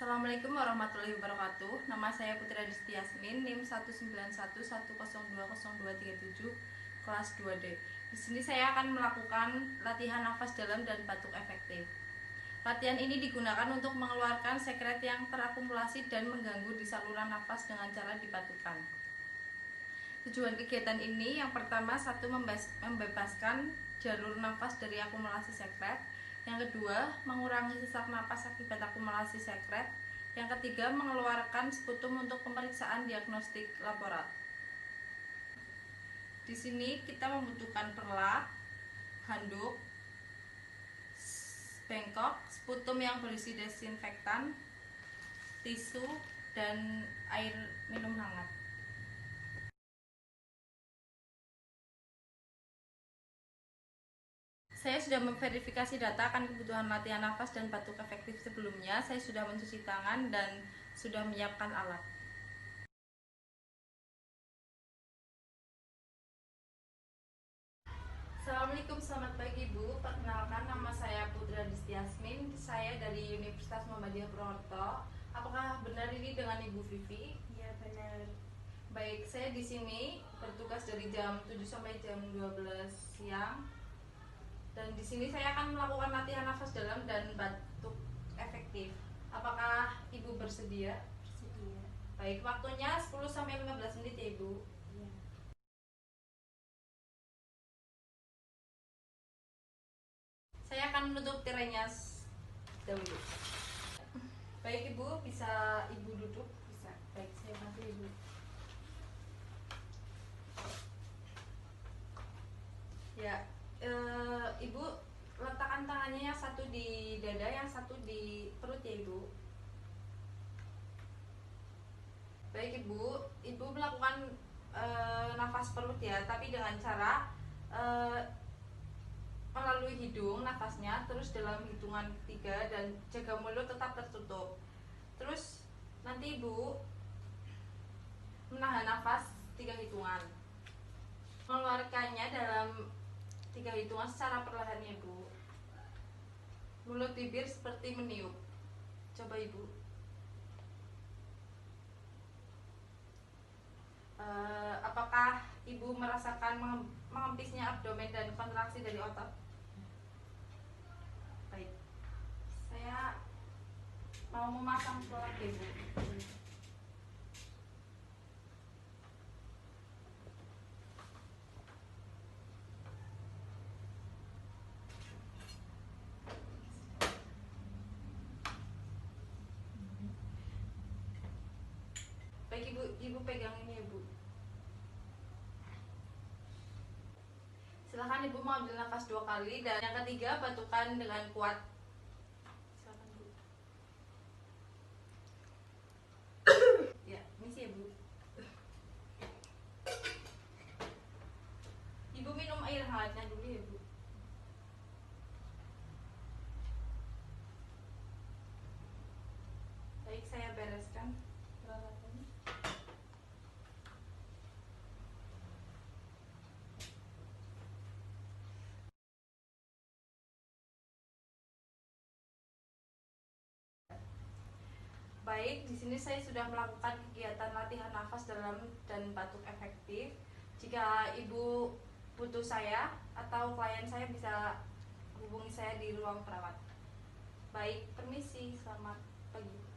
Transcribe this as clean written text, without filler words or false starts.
Assalamualaikum warahmatullahi wabarakatuh. Nama saya Putri Adisti Yasmin, NIM 19110202337, kelas 2D. Di sini saya akan melakukan latihan nafas dalam dan batuk efektif. Latihan ini digunakan untuk mengeluarkan sekret yang terakumulasi dan mengganggu di saluran nafas dengan cara dibatukan. Tujuan kegiatan ini yang pertama, satu, membebaskan jalur nafas dari akumulasi sekret. Yang kedua, mengurangi sesak napas akibat akumulasi sekret. Yang ketiga, mengeluarkan sputum untuk pemeriksaan diagnostik laborat. Di sini kita membutuhkan perlak, handuk, bengkok, sputum yang berisi desinfektan, tisu, dan air minum hangat. Saya sudah memverifikasi data akan kebutuhan latihan nafas dan batuk efektif sebelumnya. Saya sudah mencuci tangan dan sudah menyiapkan alat. Assalamualaikum, selamat pagi Bu. Perkenalkan, nama saya Putri Adisti Yasmin. Saya dari Universitas Muhammadiyah Purwokerto. Apakah benar ini dengan Ibu Vivi? Iya, benar. Baik, saya di sini bertugas dari jam 7 sampai jam 12 siang. Dan di sini saya akan melakukan latihan nafas dalam dan batuk efektif. Apakah Ibu bersedia? Bersedia. Baik, waktunya 10 sampai 15 menit ya Ibu. Iya. Saya akan menutup tirainya dahulu. Baik Ibu, bisa Ibu duduk? Bisa. Baik, saya bantu Ibu. Ya, Ibu letakkan tangannya yang satu di dada, yang satu di perut ya Ibu. Baik Ibu melakukan nafas perut ya, tapi dengan cara melalui hidung nafasnya, terus dalam hitungan 3 dan jaga mulut tetap tertutup. Terus nanti Ibu menahan nafas 3 hitungan, mengeluarkannya dalam 3 hitungan secara perlahan ya Bu. Mulut bibir seperti meniup. Coba Ibu. Apakah Ibu merasakan mengempisnya abdomen dan kontraksi dari otot? Baik. Saya mau memasang pelak ya Bu. Baik Ibu pegang ini ya Bu. Silahkan Ibu mengambil nafas 2 kali dan yang ketiga batukan dengan kuat. Silahkan Bu. Ya, misi ya Bu. Ibu minum air hangatnya dulu ya Bu. Baik, saya bereskan peralatannya. Baik, di sini saya sudah melakukan kegiatan latihan nafas dalam dan batuk efektif. Jika Ibu butuh saya atau klien saya bisa hubungi saya di ruang perawat. Baik, permisi, selamat pagi.